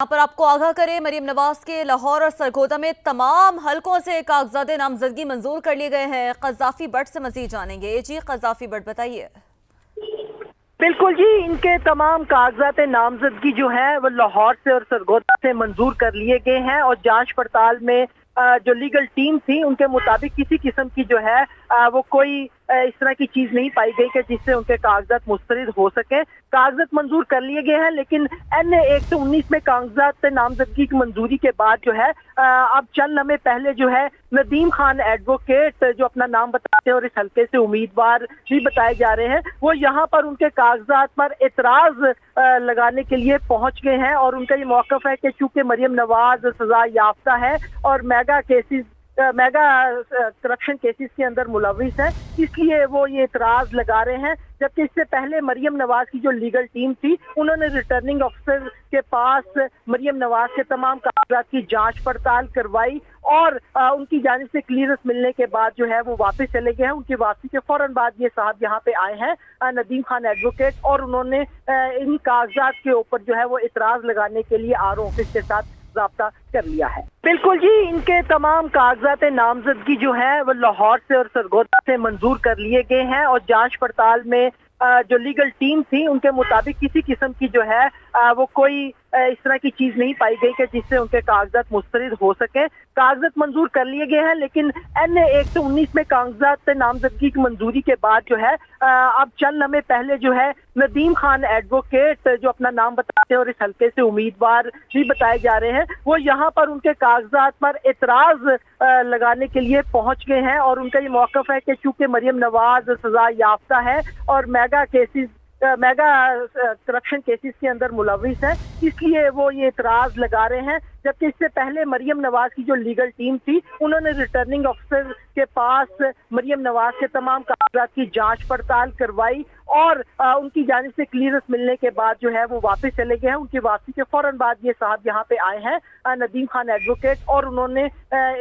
यहाँ पर आपको आगाह करें, मरीम नवाज के लाहौर और सरगोदा में तमाम हलकों से कागजात नामजदगी मंजूर कर लिए गए हैं। कज़ाफ़ी बट से मज़ीद जानेंगे। जी कज़ाफ़ी बट बताइए। बिल्कुल जी, इनके तमाम कागजात नामजदगी जो है वो लाहौर से और सरगोदा से मंजूर कर लिए गए हैं और जांच पड़ताल में जो लीगल टीम थी उनके मुताबिक किसी किस्म की जो है वो कोई इस तरह की चीज नहीं पाई गई कि जिससे उनके कागजात मुस्तरद हो सके। कागजात मंजूर कर लिए गए हैं, लेकिन NA 119 में कागजात नामजदगी की मंजूरी के बाद जो है अब चंद लम्हे पहले जो है नदीम खान एडवोकेट जो अपना नाम बताते हैं और इस हल्के से उम्मीदवार भी बताए जा रहे हैं, वो यहाँ पर उनके कागजात पर एतराज लगाने के लिए पहुंच गए हैं। और उनका ये मौकफ है कि चूंकि मरियम नवाज सजा याफ्ता है और मेगा करप्शन केसेस के अंदर मुलविस है, इसलिए वो ये एतराज लगा रहे हैं। जबकि इससे पहले मरियम नवाज की जो लीगल टीम थी उन्होंने रिटर्निंग ऑफिसर के पास मरियम नवाज के तमाम कागजात की जांच पड़ताल करवाई और उनकी जानिब से क्लियरेंस मिलने के बाद जो है वो वापस चले गए हैं। उनकी वापसी के फौरन बाद ये साहब यहाँ पे आए हैं, नदीम खान एडवोकेट, और उन्होंने इन कागजात के ऊपर जो है वो एतराज लगाने के लिए RO ऑफिस के साथ राब्ता कर लिया है। बिल्कुल जी, इनके तमाम कागजात नामजदगी जो है वो लाहौर से और सरगोदा से मंजूर कर लिए गए हैं और जांच पड़ताल में जो लीगल टीम थी उनके मुताबिक किसी किस्म की जो है वो कोई इस तरह की चीज नहीं पाई गई कि जिससे उनके कागजात मुस्तरद हो सके। कागजात मंजूर कर लिए गए हैं, लेकिन NA 119 में कागजात नामजदगी की मंजूरी के बाद जो है अब चंद लम्हे पहले जो है नदीम खान एडवोकेट जो अपना नाम बताते हैं और इस हल्के से उम्मीदवार भी बताए जा रहे हैं, वो यहाँ पर उनके कागजात पर एतराज लगाने के लिए पहुंच गए हैं। और उनका ये मौकफ है कि चूंकि मरियम नवाज सजा याफ्ता है और मेगा करप्शन केसेस के अंदर मुलविस है, इसलिए वो ये एतराज लगा रहे हैं। जबकि इससे पहले मरियम नवाज की जो लीगल टीम थी उन्होंने रिटर्निंग ऑफिसर के पास मरियम नवाज के तमाम कागजात की जांच पड़ताल करवाई और उनकी जानिब से क्लियरेंस मिलने के बाद जो है वो वापस चले गए हैं। उनकी वापसी के फौरन बाद ये साहब यहाँ पे आए हैं, नदीम खान एडवोकेट, और उन्होंने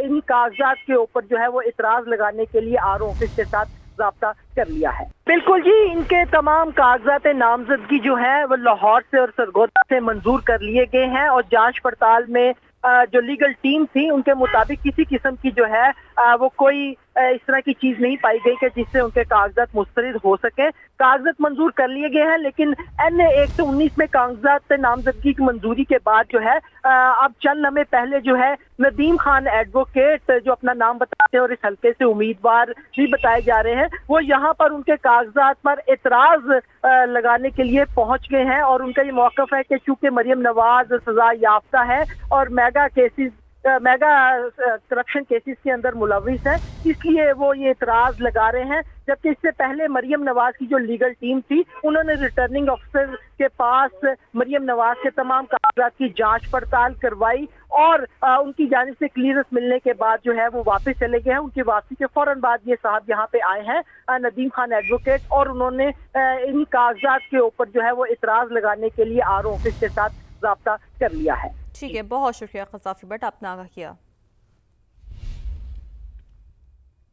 इन कागजात के ऊपर जो है वो एतराज लगाने के लिए RO ऑफिस के साथ राब्ता कर लिया है। बिल्कुल जी, इनके तमाम कागजात नामजदगी जो है वो लाहौर से और सरगोदा से मंजूर कर लिए गए हैं और जांच पड़ताल में जो लीगल टीम थी उनके मुताबिक किसी किस्म की जो है वो कोई इस तरह की चीज नहीं पाई गई कि जिससे उनके कागजात मुस्तरद हो सके। कागजात मंजूर कर लिए गए हैं, लेकिन NA 119 में कागजात नामजदगी की मंजूरी के बाद जो है अब चंद लम्हे पहले जो है नदीम खान एडवोकेट जो अपना नाम बताते हैं और इस हल्के से उम्मीदवार भी बताए जा रहे हैं, वो यहाँ पर उनके कागजात पर एतराज लगाने के लिए पहुंच गए हैं। और उनका ये मौकफ है कि चूंकि मरियम नवाज सजा याफ्ता है और मेगा करप्शन केसेस के अंदर मुलविस है, इसलिए वो ये एतराज लगा रहे हैं। जबकि इससे पहले मरियम नवाज की जो लीगल टीम थी उन्होंने रिटर्निंग ऑफिसर के पास मरियम नवाज के तमाम कागजात की जांच पड़ताल करवाई और उनकी जानिब से क्लियरेंस मिलने के बाद जो है वो वापस चले गए हैं। उनकी वापसी के फौरन बाद ये साहब यहाँ पे आए हैं, नदीम खान एडवोकेट, और उन्होंने इन कागजात के ऊपर जो है वो एतराज लगाने के लिए RO ऑफिस के साथ राब्ता कर लिया है। ठीक है, बहुत शुक्रिया कज़ाफ़ी बट, आपने आगाह किया।